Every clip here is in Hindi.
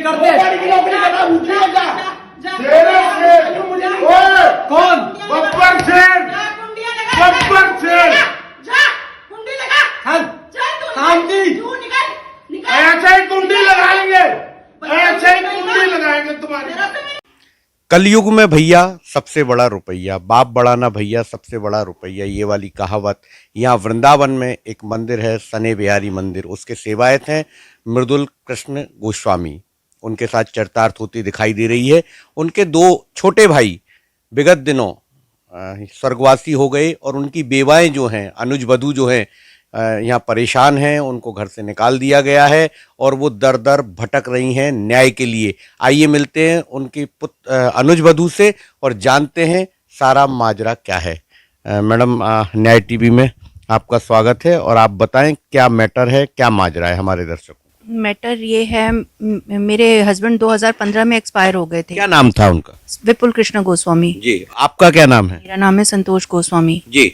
करते। कौन? बब्बर शेर, बब्बर शेर, काम की ऐसे ही कुंडी लगाएंगे, ऐसे ही कुंडी लगाएंगे तुम्हारी। कलयुग में भैया सबसे बड़ा रुपया, बाप बड़ा ना भैया सबसे बड़ा रुपया, ये वाली कहावत। यहाँ वृंदावन में एक मंदिर है सने बिहारी मंदिर, उसके सेवायत हैं मृदुल कृष्ण गोस्वामी। उनके साथ चरितार्थ होती दिखाई दे रही है। उनके दो छोटे भाई विगत दिनों स्वर्गवासी हो गए और उनकी बेवाएं जो हैं, अनुज वधू जो हैं, यहाँ परेशान हैं। उनको घर से निकाल दिया गया है और वो दर दर भटक रही हैं न्याय के लिए। आइए मिलते हैं उनकी अनुज वधू से और जानते हैं सारा माजरा क्या है। मैडम, न्याय टीवी में आपका स्वागत है और आप बताएं क्या मैटर है, क्या माजरा है हमारे दर्शकों। मैटर ये है, मेरे हस्बैंड 2015 में एक्सपायर हो गए थे। क्या नाम था उनका? विपुल कृष्ण गोस्वामी जी। आपका क्या नाम है? मेरा नाम है संतोष गोस्वामी जी।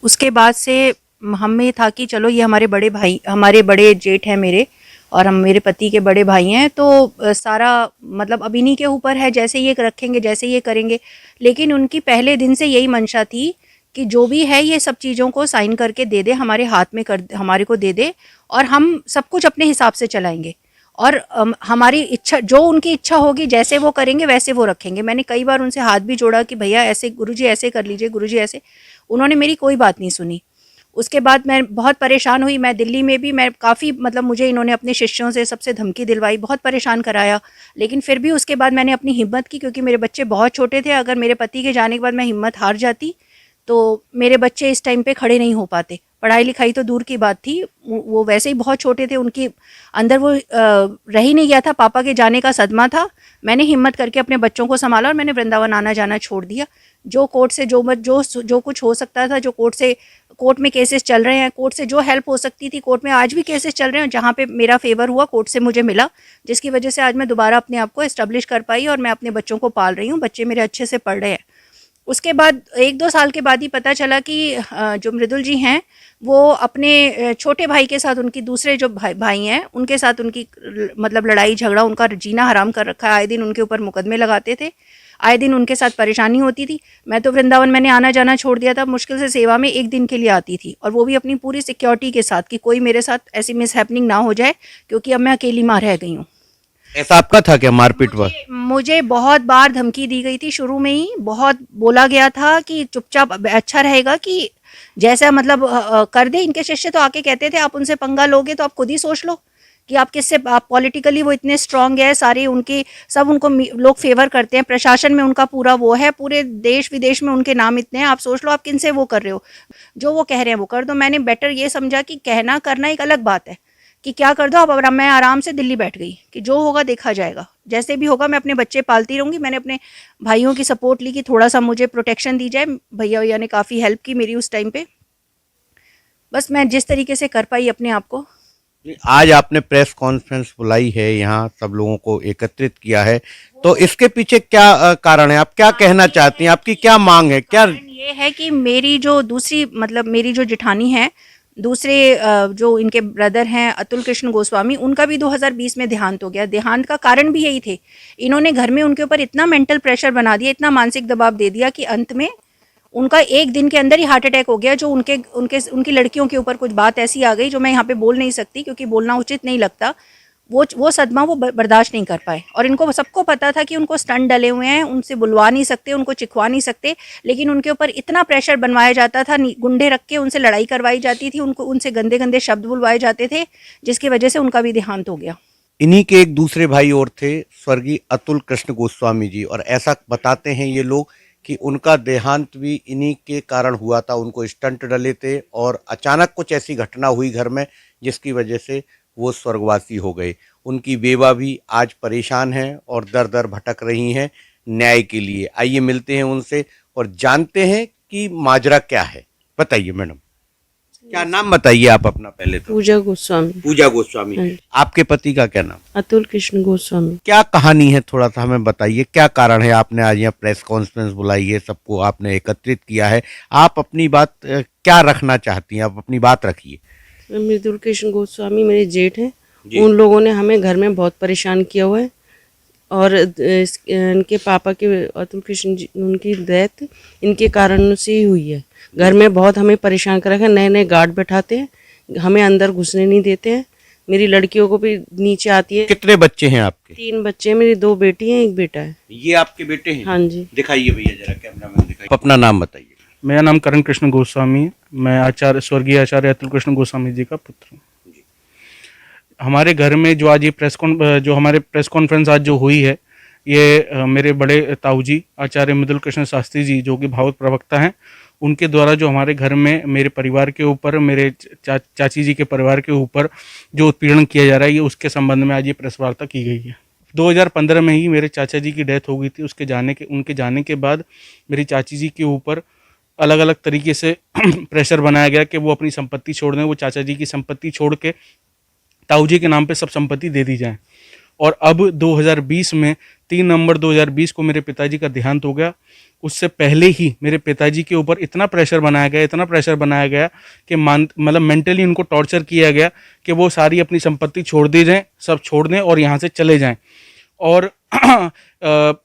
उसके बाद से हमें था कि चलो ये हमारे बड़े भाई, हमारे बड़े जेठ हैं मेरे, और हम मेरे पति के बड़े भाई हैं, तो सारा मतलब अब इन्हीं के ऊपर है, जैसे ये रखेंगे जैसे ये करेंगे। लेकिन उनकी पहले दिन से यही मंशा थी कि जो भी है ये सब चीज़ों को साइन करके दे दे, हमारे हाथ में कर, हमारे को दे दे और हम सब कुछ अपने हिसाब से चलाएंगे और हमारी इच्छा, जो उनकी इच्छा होगी जैसे वो करेंगे वैसे वो रखेंगे। मैंने कई बार उनसे हाथ भी जोड़ा कि भैया ऐसे, गुरुजी ऐसे कर लीजिए, गुरुजी ऐसे। उन्होंने मेरी कोई बात नहीं सुनी। उसके बाद मैं बहुत परेशान हुई। मैं दिल्ली में भी मैं काफ़ी मतलब मुझे इन्होंने अपने शिष्यों से सबसे धमकी दिलवाई, बहुत परेशान कराया। लेकिन फिर भी उसके बाद मैंने अपनी हिम्मत की, क्योंकि मेरे बच्चे बहुत छोटे थे। अगर मेरे पति के जाने के बाद मैं हिम्मत हार जाती तो मेरे बच्चे इस टाइम पे खड़े नहीं हो पाते। पढ़ाई लिखाई तो दूर की बात थी, वो वैसे ही बहुत छोटे थे, उनकी अंदर वो रह ही नहीं गया था, पापा के जाने का सदमा था। मैंने हिम्मत करके अपने बच्चों को संभाला और मैंने वृंदावन आना जाना छोड़ दिया। जो कोर्ट से जो कुछ हो सकता था, जो कोर्ट में केसेस चल रहे हैं, कोर्ट से जो हेल्प हो सकती थी, कोर्ट में आज भी केसेस चल रहे हैं, जहाँ पे मेरा फेवर हुआ कोर्ट से मुझे मिला, जिसकी वजह से आज मैं दोबारा अपने आप को एस्टेब्लिश कर पाई और मैं अपने बच्चों को पाल रही हूँ। बच्चे मेरे अच्छे से पढ़ रहे हैं। उसके बाद 1-2 साल के बाद ही पता चला कि जो मृदुल जी हैं वो अपने छोटे भाई के साथ, उनकी दूसरे जो भाई हैं उनके साथ उनकी मतलब लड़ाई झगड़ा, उनका जीना हराम कर रखा है। आए दिन उनके ऊपर मुकदमे लगाते थे, आए दिन उनके साथ परेशानी होती थी। मैं तो वृंदावन मैंने आना जाना छोड़ दिया था, मुश्किल से सेवा में 1 दिन के लिए आती थी, और वो भी अपनी पूरी सिक्योरिटी के साथ कि कोई मेरे साथ ऐसी मिसहैपनिंग ना हो जाए, क्योंकि अब मैं अकेली माँ रह गई हूँ। ऐसा आपका था क्या मारपीट? मुझे बहुत बार धमकी दी गई थी, शुरू में ही बहुत बोला गया था कि चुपचाप अच्छा रहेगा, कि जैसा मतलब कर दे। इनके शिष्य तो आके कहते थे आप उनसे पंगा लोगे तो आप खुद ही सोच लो कि आप किससे, आप पॉलिटिकली वो इतने स्ट्रांग है, सारे उनके सब उनको लोग फेवर करते हैं, प्रशासन में उनका पूरा वो है, पूरे देश विदेश में उनके नाम इतने हैं, आप सोच लो आप किन से वो कर रहे हो, जो वो कह रहे हैं वो कर दो। मैंने बेटर ये समझा कि कहना करना एक अलग बात है, कि क्या कर दो अब मैं आराम से दिल्ली बैठ गई कि जो होगा देखा जाएगा, जैसे भी होगा मैं अपने बच्चे पालती रहूँगी। मैंने अपने भाइयों की सपोर्ट ली कि थोड़ा सा मुझे प्रोटेक्शन दी जाए। भैया ने काफ़ी हेल्प की मेरी उस टाइम पे। बस मैं जिस तरीके से कर पाई अपने आप को। आज आपने प्रेस कॉन्फ्रेंस बुलाई है, यहाँ सब लोगों को एकत्रित किया है, तो इसके पीछे क्या कारण है? आप क्या कहना चाहती हैं? आपकी क्या मांग है? क्या ये है कि मेरी जो दूसरी मतलब मेरी जो जेठानी है, दूसरे जो इनके ब्रदर हैं अतुल कृष्ण गोस्वामी, उनका भी 2020 में देहांत हो गया। देहांत का कारण भी यही थे, इन्होंने घर में उनके ऊपर इतना मेंटल प्रेशर बना दिया, इतना मानसिक दबाव दे दिया कि अंत में उनका 1 दिन के अंदर ही हार्ट अटैक हो गया। जो उनकी लड़कियों के ऊपर कुछ बात ऐसी आ गई जो मैं यहाँ पे बोल नहीं सकती, क्योंकि बोलना उचित नहीं लगता। वो सदमा वो बर्दाश्त नहीं कर पाए, और इनको सबको पता था कि उनको स्टंट डले हुए हैं, उनसे बुलवा नहीं सकते, उनको चिखवा नहीं सकते, लेकिन उनके ऊपर इतना प्रेशर बनवाया जाता था, गुंडे रख के उनसे लड़ाई करवाई जाती थी, उनसे गंदे गंदे शब्द बुलवाए जाते थे, जिसकी वजह से उनका भी देहांत हो गया। इन्हीं के एक दूसरे भाई और थे, स्वर्गीय अतुल कृष्ण गोस्वामी जी, और ऐसा बताते हैं ये लोग कि उनका देहांत भी इन्हीं के कारण हुआ था। उनको स्टंट डले थे और अचानक कुछ ऐसी घटना हुई घर में जिसकी वजह से वो स्वर्गवासी हो गए। उनकी बेवा भी आज परेशान हैं और दर दर भटक रही हैं न्याय के लिए। आइए मिलते हैं उनसे और जानते हैं कि माजरा क्या है। बताइए मैडम, क्या नाम बताइए आप अपना पहले तो? पूजा गोस्वामी। पूजा गोस्वामी। आपके पति का क्या नाम? अतुल कृष्ण गोस्वामी। क्या कहानी है, थोड़ा सा हमें बताइए। क्या कारण है आपने आज यहाँ प्रेस कॉन्फ्रेंस बुलाई है, सबको आपने एकत्रित किया है? आप अपनी बात क्या रखना चाहती हैं? आप अपनी बात रखिए। मृदुल कृष्ण गोस्वामी मेरे जेठ हैं। उन लोगों ने हमें घर में बहुत परेशान किया हुआ है। और इनके पापा के गौतम कृष्ण जी उनकी डेथ इनके कारण से ही हुई है। घर में बहुत हमें परेशान कर रखा है, नए नए गार्ड बैठाते हैं, हमें अंदर घुसने नहीं देते हैं। मेरी लड़कियों को भी नीचे आती है। कितने बच्चे हैं आपके? 3 बच्चे हैं, मेरी 2 बेटी हैं, 1 बेटा है। ये आपके बेटे हैं? हाँ जी। दिखाइए भैया जरा, कैमरा मैन दिखाइए। अपना नाम बताइए। मेरा नाम करण कृष्ण गोस्वामी है। मैं आचार्य स्वर्गीय आचार्य अतुल कृष्ण गोस्वामी जी का पुत्र हूँ। हमारे घर में जो आज ये जो हमारे प्रेस कॉन्फ्रेंस आज जो हुई है, ये मेरे बड़े ताऊ जी आचार्य मृदुल कृष्ण शास्त्री जी, जो कि भागवत प्रवक्ता हैं, उनके द्वारा जो हमारे घर में मेरे परिवार के ऊपर, मेरे चाची जी के परिवार के ऊपर जो उत्पीड़न किया जा रहा है, ये उसके संबंध में आज ये प्रेस वार्ता की गई है। 2015 में ही मेरे चाचा जी की डेथ हो गई थी। उनके जाने के बाद मेरी चाची जी के ऊपर अलग अलग तरीके से प्रेशर बनाया गया कि वो अपनी संपत्ति छोड़ दें, वो चाचा जी की संपत्ति छोड़ के ताऊ जी के नाम पे सब संपत्ति दे दी जाए। और अब 2020 में 3 नवंबर 2020 को मेरे पिताजी का देहांत हो गया। उससे पहले ही मेरे पिताजी के ऊपर इतना प्रेशर बनाया गया कि मतलब मेंटली उनको टॉर्चर किया गया कि वो सारी अपनी संपत्ति छोड़ दी जाए, सब छोड़ दें और यहाँ से चले जाएं। और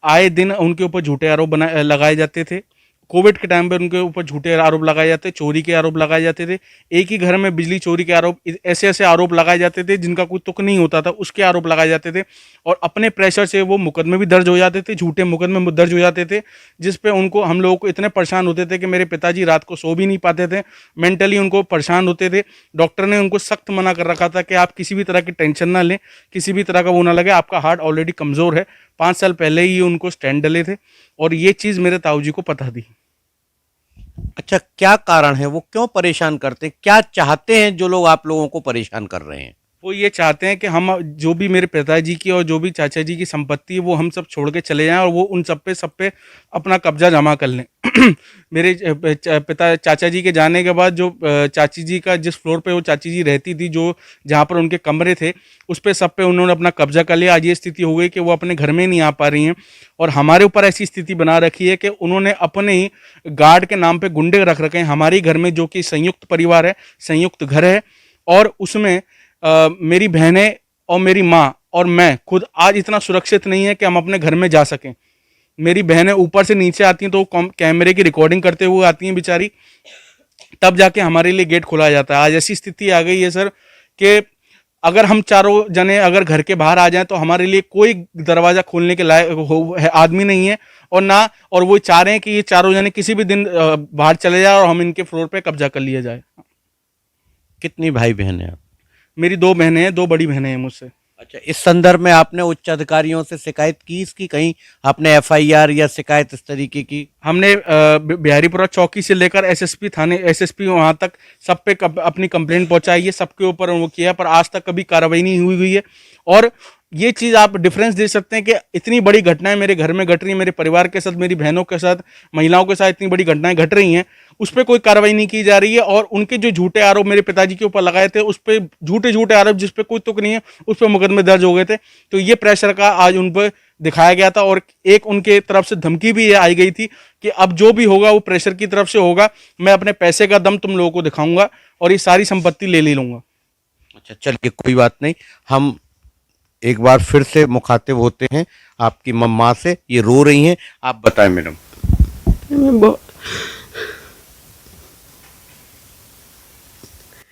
आए दिन उनके ऊपर झूठे आरोप लगाए जाते थे। कोविड के टाइम पे उनके ऊपर झूठे आरोप लगाए जाते, चोरी के आरोप लगाए जाते थे। एक ही घर में बिजली चोरी के आरोप, ऐसे ऐसे आरोप लगाए जाते थे जिनका कोई तुक नहीं होता था, उसके आरोप लगाए जाते थे। और अपने प्रेशर से वो मुकदमे भी दर्ज हो जाते थे, झूठे मुकदमे दर्ज हो जाते थे, जिस पे हम लोगों को इतने परेशान होते थे कि मेरे पिताजी रात को सो भी नहीं पाते थे, मेंटली उनको परेशान होते थे। डॉक्टर ने उनको सख्त मना कर रखा था कि आप किसी भी तरह की टेंशन ना लें, किसी भी तरह का वो ना लगे, आपका हार्ट ऑलरेडी कमज़ोर है। 5 साल पहले ही उनको स्टेंट डले थे और ये चीज़ मेरे ताऊ जी को पता थी। अच्छा, क्या कारण है? वो क्यों परेशान करते हैं? क्या चाहते हैं जो लोग आप लोगों को परेशान कर रहे हैं? वो ये चाहते हैं कि हम जो भी मेरे पिताजी की और जो भी चाचा जी की संपत्ति है वो हम सब छोड़ के चले जाएं और वो उन सब पे अपना कब्जा जमा कर लें। मेरे चाचा जी के जाने के बाद जो चाची जी का जिस फ्लोर पे वो चाची जी रहती थी, जो जहाँ पर उनके कमरे थे, उस पे सब पे उन्होंने अपना कब्जा कर लिया। आज ये स्थिति हो गई कि वो अपने घर में नहीं आ पा रही हैं और हमारे ऊपर ऐसी स्थिति बना रखी है कि उन्होंने अपने ही गार्ड के नाम पे गुंडे रख रखे हैं हमारे घर में, जो कि संयुक्त परिवार है, संयुक्त घर है। और उसमें मेरी बहनें और मेरी माँ और मैं खुद आज इतना सुरक्षित नहीं है कि हम अपने घर में जा सकें। मेरी बहनें ऊपर से नीचे आती हैं तो कैमरे की रिकॉर्डिंग करते हुए आती हैं बेचारी, तब जाके हमारे लिए गेट खोला जाता है। आज ऐसी स्थिति आ गई है सर कि अगर हम चारों जने अगर घर के बाहर आ जाएं तो हमारे लिए कोई दरवाज़ा खोलने के लायक आदमी नहीं है, और वो चाह रहे हैं कि ये चारों जने किसी भी दिन बाहर चले जाए और हम इनके फ्लोर पे कब्जा कर लिया जाए। कितनी भाई बहन है आप? मेरी 2 बहनें हैं, 2 बड़ी बहनें हैं मुझसे। अच्छा, इस संदर्भ में आपने उच्च अधिकारियों से शिकायत की इसकी? कहीं आपने एफआईआर या शिकायत इस तरीके की? हमने बिहारीपुरा चौकी से लेकर एसएसपी थाने, एसएसपी वहाँ तक सब पे अपनी कंप्लेंट पहुँचाई है, सबके ऊपर वो किया, पर आज तक कभी कार्रवाई नहीं हुई है। और ये चीज़ आप डिफरेंस दे सकते हैं कि इतनी बड़ी घटनाएं मेरे घर में घट रही हैं, मेरे परिवार के साथ, मेरी बहनों के साथ, महिलाओं के साथ इतनी बड़ी घटनाएं घट रही हैं, उस पर कोई कार्रवाई नहीं की जा रही है। और उनके जो झूठे आरोप मेरे पिताजी के ऊपर लगाए थे, उस पर झूठे आरोप जिस पे कोई तुक नहीं है, उस पर मुकदमे दर्ज हो गए थे। तो ये प्रेशर का आज उन पर दिखाया गया था और एक उनके तरफ से धमकी भी आई गई थी कि अब जो भी होगा वो प्रेशर की तरफ से होगा, मैं अपने पैसे का दम तुम लोगों को दिखाऊंगा और ये सारी संपत्ति ले लूंगा। अच्छा, चलिए कोई बात नहीं, हम एक बार फिर से मुखातिब होते हैं आपकी मम्मा से। ये रो रही हैं, आप बताएं मैडम। मैं बहुत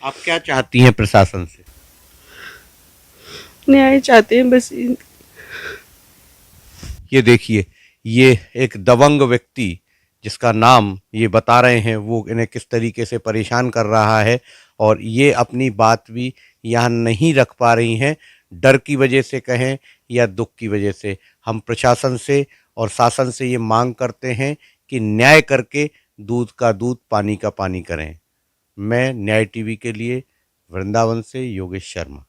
आप क्या चाहती हैं प्रशासन से? न्याय चाहते हैं बस। ये देखिए, ये एक दबंग व्यक्ति जिसका नाम ये बता रहे हैं, वो इन्हें किस तरीके से परेशान कर रहा है और ये अपनी बात भी यहाँ नहीं रख पा रही हैं, डर की वजह से कहें या दुख की वजह से। हम प्रशासन से और शासन से ये मांग करते हैं कि न्याय करके दूध का दूध, पानी का पानी करें। मैं न्याय टीवी के लिए वृंदावन से योगेश शर्मा।